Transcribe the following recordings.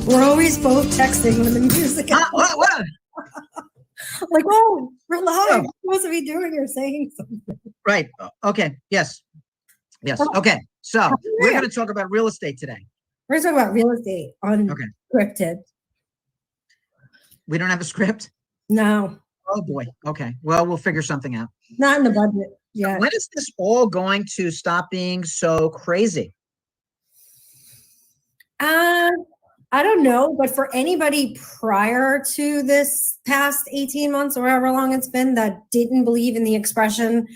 We're always both texting when the music is What? like, oh, we're live. We're supposed to be doing or saying something. Right. Okay. Yes. Okay. So we're going to talk about real estate today. We're talking about real estate unscripted. We don't have a script? No. Oh, boy. Okay. Well, we'll figure something out. Not in the budget yet. When is this all going to stop being so crazy? I don't know, but for anybody prior to this past 18 months or however long it's been that didn't believe in the expression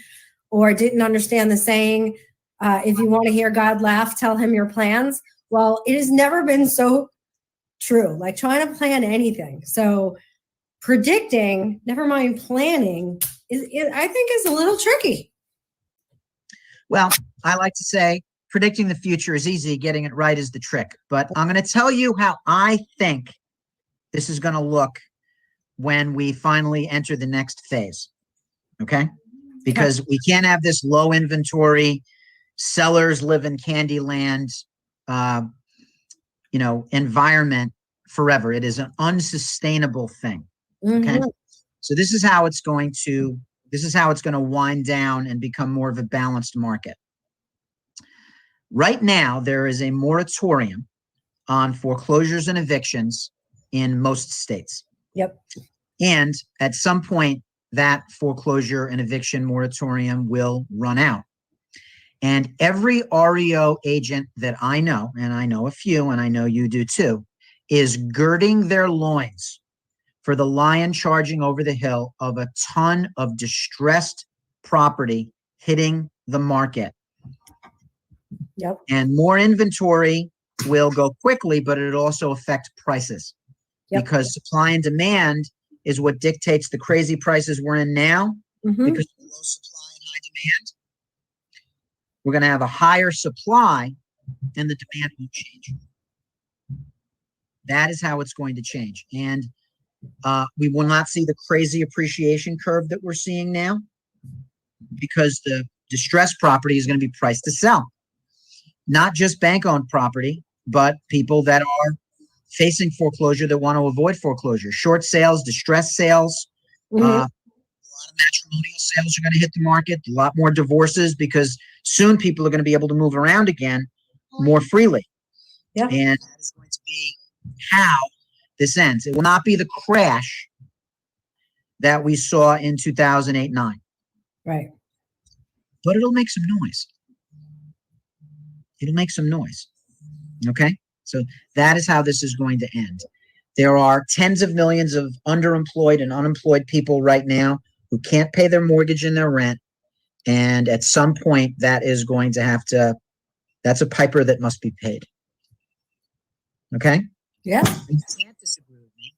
or didn't understand the saying, if you want to hear God laugh, tell him your plans. Well, it has never been so true, like trying to plan anything. So predicting, never mind planning, I think is a little tricky. Well, I like to say predicting the future is easy. Getting it right is the trick. But I'm going to tell you how I think this is going to look when we finally enter the next phase. Okay? Because we can't have this low inventory, sellers live in Candyland, environment forever. It is an unsustainable thing. Okay? So this is how it's going to wind down and become more of a balanced market. Right now, there is a moratorium on foreclosures and evictions in most states. Yep. And at some point, that foreclosure and eviction moratorium will run out. And every REO agent that I know, and I know a few, and I know you do too, is girding their loins for the lion charging over the hill of a ton of distressed property hitting the market. Yep. And more inventory will go quickly, but it'll also affect prices. Yep. Because supply and demand is what dictates the crazy prices we're in now. Because of low supply and high demand, we're going to have a higher supply and the demand won't change. That is how it's going to change. And we will not see the crazy appreciation curve that we're seeing now because the distressed property is going to be priced to sell. Not just bank-owned property, but people that are facing foreclosure that want to avoid foreclosure. Short sales, distressed sales, a lot of matrimonial sales are going to hit the market, a lot more divorces because soon people are going to be able to move around again more freely. Yeah. And that is going to be how this ends. It will not be the crash that we saw in 2008-9. Right. But it'll make some noise. It'll make some noise. Okay? So that is how this is going to end. There are tens of millions of underemployed and unemployed people right now who can't pay their mortgage and their rent. And at some point, that is going to have to, that's a piper that must be paid. Okay? Yeah. You can't disagree with me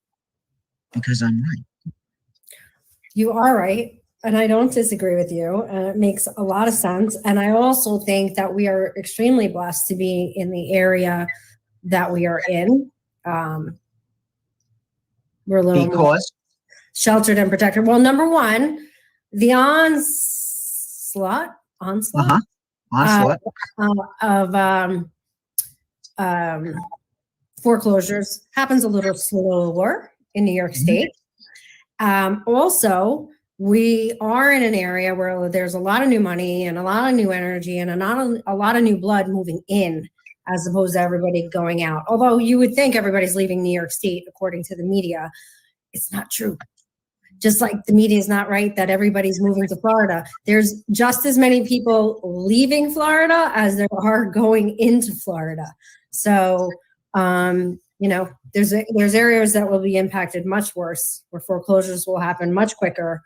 because I'm right. You are right. And I don't disagree with you. It makes a lot of sense. And I also think that we are extremely blessed to be in the area that we are in. We're a little more sheltered and protected. Well, number one, the onslaught of foreclosures happens a little slower in New York State. Also, we are in an area where there's a lot of new money and a lot of new energy and a lot of new blood moving in as opposed to everybody going out. Although you would think everybody's leaving New York State, according to the media. It's not true. Just like the media is not right that everybody's moving to Florida. There's just as many people leaving Florida as there are going into Florida. So, there's areas that will be impacted much worse, where foreclosures will happen much quicker.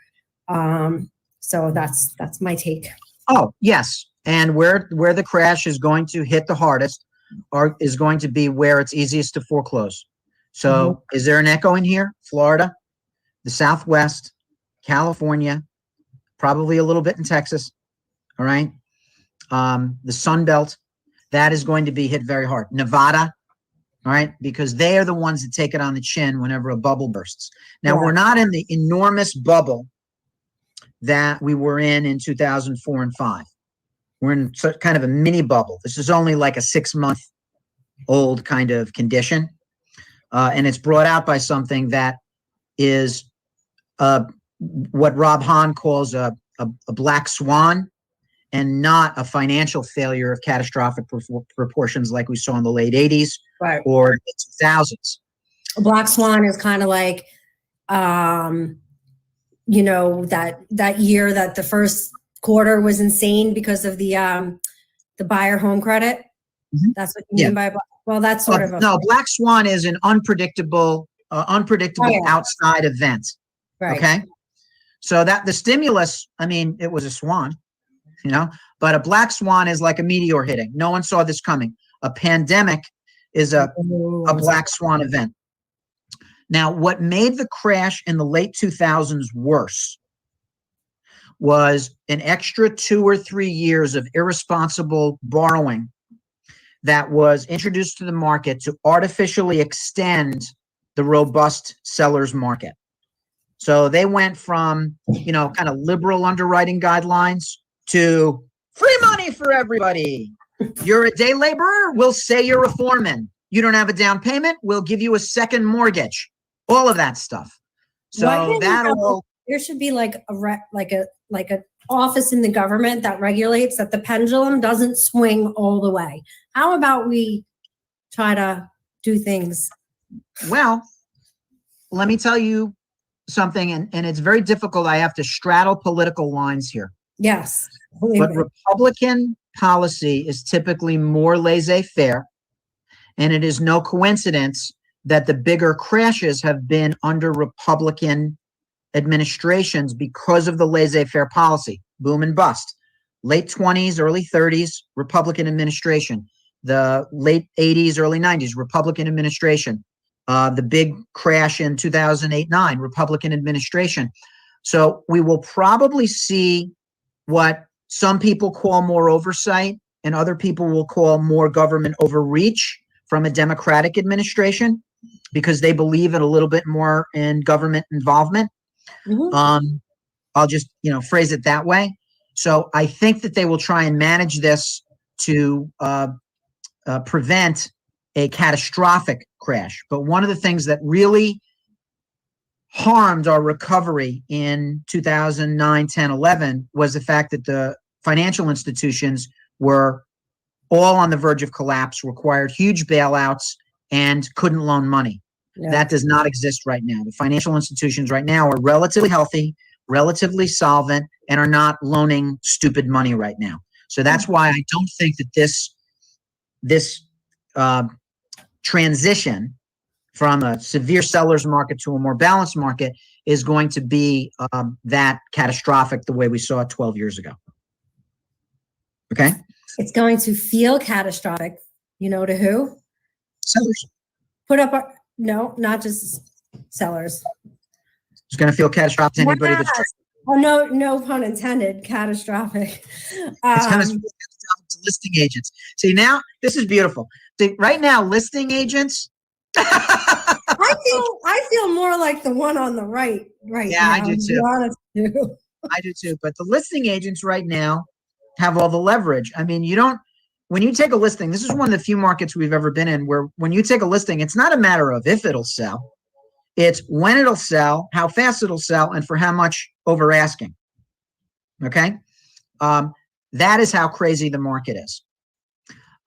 So that's my take. Oh, yes. And where the crash is going to hit the hardest is going to be where it's easiest to foreclose. So is there an echo in here? Florida, the Southwest, California, probably a little bit in Texas. All right. The Sun Belt, that is going to be hit very hard. Nevada. All right. Because they are the ones that take it on the chin whenever a bubble bursts. Now, we're not in the enormous bubble that we were in 2004 and 5. We're in kind of a mini bubble. This is only like a 6-month old kind of condition. and it's brought out by something that is what Rob Hahn calls a black swan, and not a financial failure of catastrophic proportions like we saw in the late 80s or the 2000s. A black swan is kind of like, you know, that year that the first quarter was insane because of the buyer home credit. Mm-hmm. That's what you mean by, well, that's sort of a. No, black swan is an unpredictable outside event. Right. Okay. So that the stimulus, I mean, it was a swan, you know, but a black swan is like a meteor hitting. No one saw this coming. A pandemic is a black swan event. Now, what made the crash in the late 2000s worse was an extra 2 or 3 years of irresponsible borrowing that was introduced to the market to artificially extend the robust seller's market. So they went from, you know, kind of liberal underwriting guidelines to free money for everybody. You're a day laborer, we'll say you're a foreman. You don't have a down payment, we'll give you a second mortgage. All of that stuff. So there should be like a office in the government that regulates that the pendulum doesn't swing all the way. How about we try to do things? Well, let me tell you something, and it's very difficult. I have to straddle political lines here. Yes. But Republican policy is typically more laissez-faire, and it is no coincidence that the bigger crashes have been under Republican administrations because of the laissez-faire policy. Boom and bust. Late 20s, early 30s, Republican administration. The late 80s, early 90s, Republican administration. The big crash in 2008-9, Republican administration. So we will probably see what some people call more oversight and other people will call more government overreach from a Democratic administration because they believe in a little bit more in government involvement. Mm-hmm. I'll just, phrase it that way. So I think that they will try and manage this to prevent a catastrophic crash. But one of the things that really harmed our recovery in 2009, 10, 11 was the fact that the financial institutions were all on the verge of collapse, required huge bailouts, and couldn't loan money. Yeah. That does not exist right now. The financial institutions right now are relatively healthy, relatively solvent, and are not loaning stupid money right now. So that's why I don't think that this transition from a severe seller's market to a more balanced market is going to be that catastrophic the way we saw it 12 years ago. Okay? It's going to feel catastrophic. You know to who? Sellers. No, not just sellers. It's going to feel catastrophic to anybody that's no pun intended, catastrophic. It's going to feel catastrophic to listing agents. See, now, this is beautiful. See, right now, listing agents... I feel more like the one on the right now. I do too. I do too. But the listing agents right now have all the leverage. I mean, when you take a listing, this is one of the few markets we've ever been in where when you take a listing, it's not a matter of if it'll sell. It's when it'll sell, how fast it'll sell, and for how much over asking. Okay? That is how crazy the market is.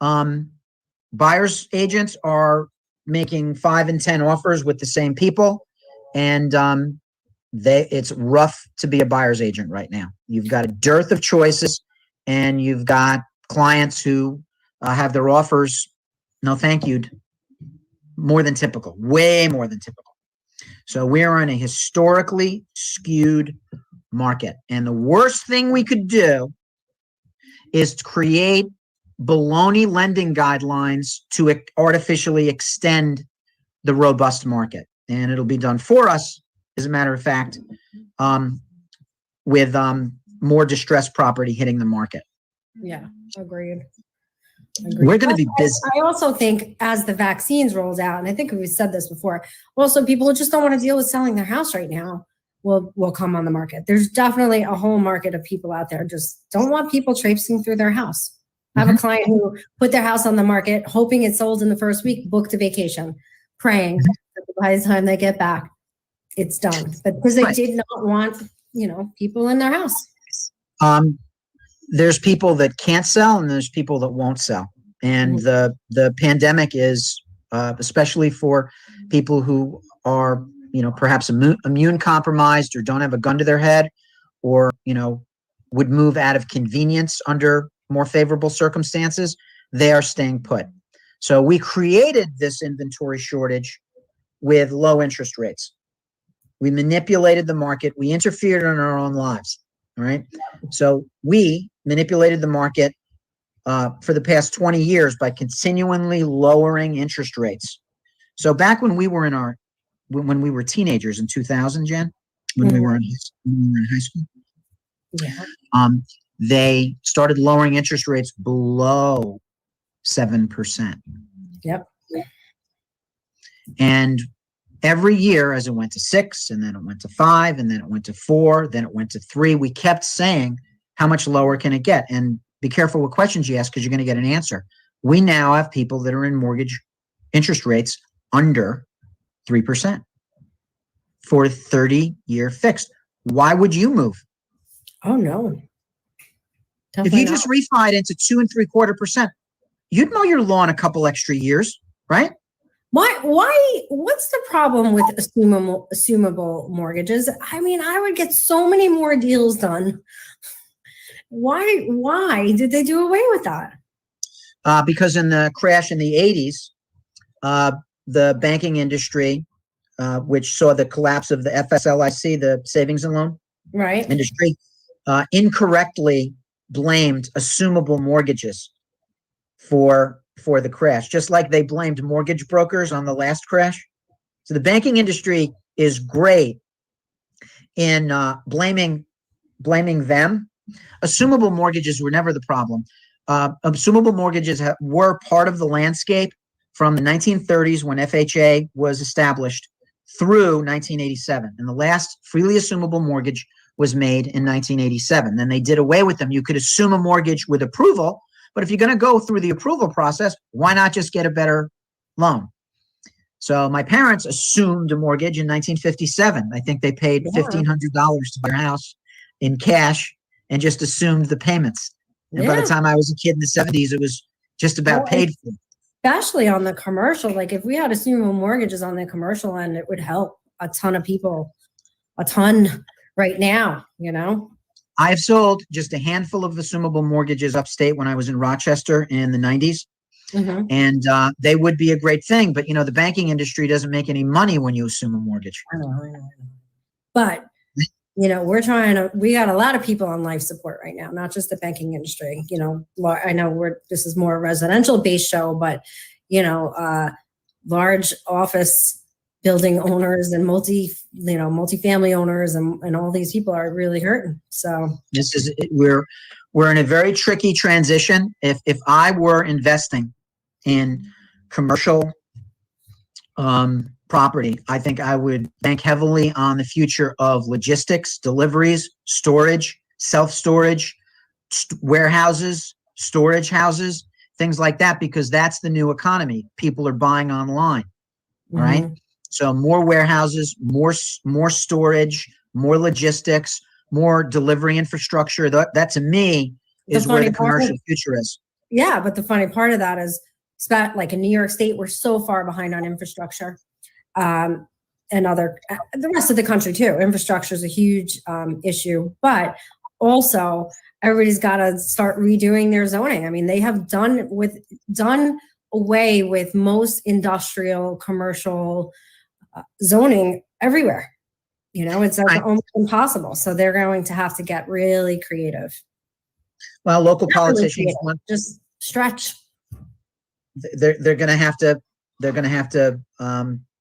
Buyers agents are making 5 and 10 offers with the same people, and it's rough to be a buyer's agent right now. You've got a dearth of choices, and you've got clients who have their offers, no thank you, more than typical, way more than typical. So we're in a historically skewed market, and the worst thing we could do is to create baloney lending guidelines to artificially extend the robust market. And it'll be done for us, as a matter of fact, with more distressed property hitting the market. Yeah, agreed. We're going to be busy. I also think as the vaccines rolls out, and I think we've said this before, also people who just don't want to deal with selling their house right now will come on the market. There's definitely a whole market of people out there just don't want people traipsing through their house. I have a client who put their house on the market, hoping it sold in the first week, booked a vacation. praying that by the time they get back, it's done. But because they did not want, people in their house. There's people that can't sell and there's people that won't sell. And the pandemic is, especially for people who are, perhaps immune compromised or don't have a gun to their head, or, would move out of convenience under more favorable circumstances, they are staying put. So we created this inventory shortage with low interest rates. We manipulated the market. We interfered in our own lives. All right. So we manipulated the market for the past 20 years by continually lowering interest rates. So back when we were when we were teenagers in 2000, Jen, when we were in high school, they started lowering interest rates below 7%. Yep. And every year, as it went to 6, and then it went to 5, and then it went to 4, then it went to 3, we kept saying, how much lower can it get? And be careful what questions you ask, because you're going to get an answer. We now have people that are in mortgage interest rates under 3% for a 30-year fixed. Why would you move? Oh, no. If you just refied into 2 3/4%, you'd mow your lawn a couple extra years, right? Why? What's the problem with assumable mortgages? I mean, I would get so many more deals done. Why did they do away with that? Because in the crash in the 80s, the banking industry, which saw the collapse of the FSLIC, the savings and loan industry, incorrectly blamed assumable mortgages for the crash, just like they blamed mortgage brokers on the last crash. So the banking industry is great in blaming them. Assumable mortgages were never the problem. Assumable mortgages were part of the landscape from the 1930s, when FHA was established, through 1987. And the last freely assumable mortgage was made in 1987. Then they did away with them. You could assume a mortgage with approval, but if you're going to go through the approval process, why not just get a better loan? So my parents assumed a mortgage in 1957. I think they paid $1,500 to buy their house in cash and just assumed the payments. And by the time I was a kid in the 70s, it was just about paid for. Especially on the commercial, like if we had assumable mortgages on the commercial end, it would help a ton of people, a ton right now, I've sold just a handful of assumable mortgages upstate when I was in Rochester in the 90s. And they would be a great thing. But, the banking industry doesn't make any money when you assume a mortgage. I know. But, we got a lot of people on life support right now, not just the banking industry. I know this is more a residential based show, but, large office building owners and multifamily owners and all these people are really hurting. So we're in a very tricky transition. If I were investing in commercial property, I think I would bank heavily on the future of logistics, deliveries, storage, self-storage, warehouses, storage houses, things like that, because that's the new economy. People are buying online, right? So more warehouses, more storage, more logistics, more delivery infrastructure. That to me is where the commercial future is. Yeah, but the funny part of that is, like in New York State, we're so far behind on infrastructure, and the rest of the country too. Infrastructure is a huge issue, but also everybody's got to start redoing their zoning. I mean, they have done away with most industrial, commercial zoning everywhere. It's almost impossible. So they're going to have to get really creative. Well, local politicians want just stretch. They're going to have to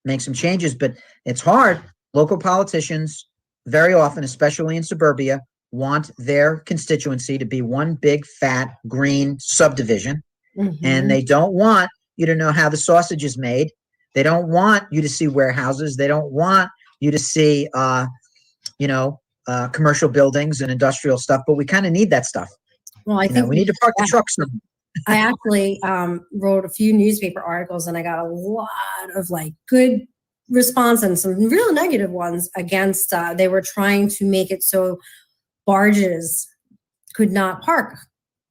make some changes, but it's hard. Local politicians very often, especially in suburbia, want their constituency to be one big fat green subdivision, and they don't want you to know how the sausage is made. They don't want you to see warehouses. They don't want you to see, commercial buildings and industrial stuff. But we kind of need that stuff. Well, I think we need to park the trucks. I actually wrote a few newspaper articles, and I got a lot of like good response and some real negative ones against. They were trying to make it so barges could not park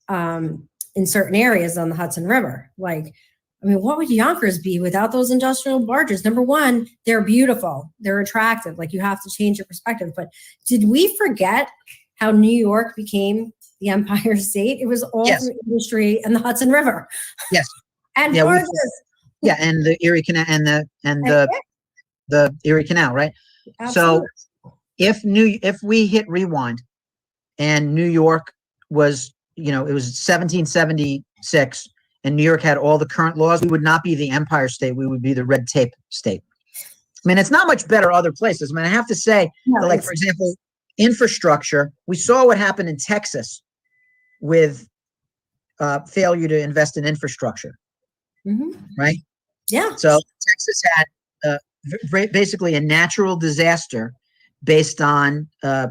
in certain areas on the Hudson River. Like, I mean, what would Yonkers be without those industrial barges? Number one, they're beautiful, they're attractive. Like, you have to change your perspective. But did we forget how New York became the Empire State? It was all Yes. through industry and the Hudson River. Yes. And Yeah, barges. and the Erie Canal and the Erie Canal, right? Absolutely. So if we hit rewind and New York was, it was 1776 and New York had all the current laws, we would not be the Empire State. We would be the red tape state. I mean, it's not much better other places. I mean, I have to say, that, like, for example, infrastructure, we saw what happened in Texas with failure to invest in infrastructure, right? Yeah. So Texas had basically a natural disaster based on a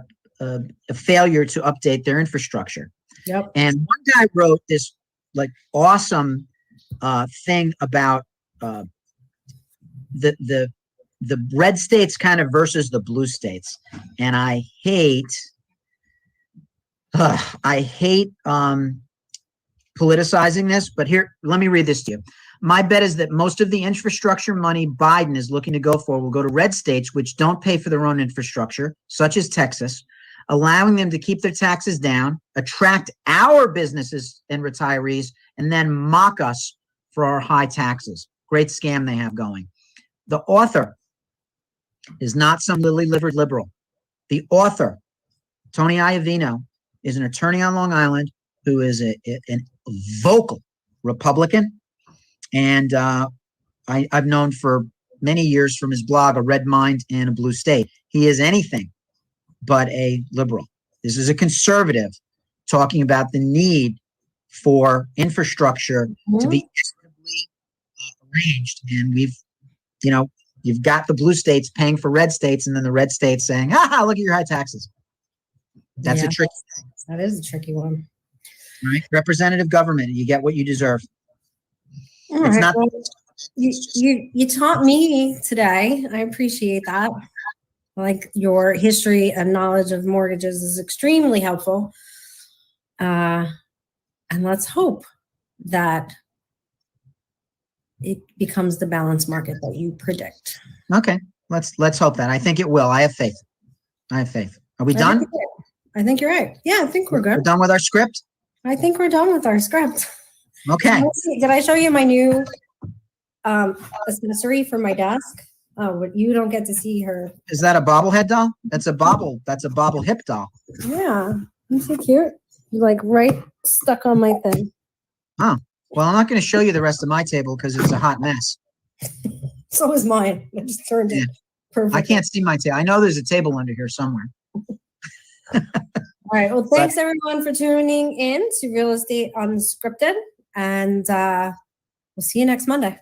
failure to update their infrastructure. Yep. And one guy wrote this like awesome thing about the red states kind of versus the blue states. And I hate politicizing this, but here, let me read this to you. My bet is that most of the infrastructure money Biden is looking to go for will go to red states, which don't pay for their own infrastructure, such as Texas, allowing them to keep their taxes down, attract our businesses and retirees, and then mock us for our high taxes. Great scam they have going. The author is not some lily-livered liberal. The author, Tony Iovino, is an attorney on Long Island who is a vocal Republican. And I've known for many years from his blog, A Red Mind in a Blue State. He is anything but a liberal. This is a conservative talking about the need for infrastructure to be equitably arranged. And you've got the blue states paying for red states, and then the red states saying, look at your high taxes. That's a tricky thing. That is a tricky one. Right? Representative government, you get what you deserve. All it's right, not. well, you taught me today. I appreciate that. Like, your history and knowledge of mortgages is extremely helpful. And let's hope that it becomes the balanced market that you predict. Okay, let's hope that. I think it will. I have faith. Are we done? I think you're right. Yeah, I think we're good. We're done with our script? I think we're done with our script. Okay. Did I show you my new accessory for my desk? Oh, but you don't get to see her. Is that a bobblehead doll? That's a bobble hip doll. Yeah, isn't she cute? Like, right stuck on my thing. Oh, well, I'm not going to show you the rest of my table because it's a hot mess. So is mine. I just turned it perfect. I can't see my table. I know there's a table under here somewhere. All right. Well, thanks everyone for tuning in to Real Estate Unscripted, and we'll see you next Monday.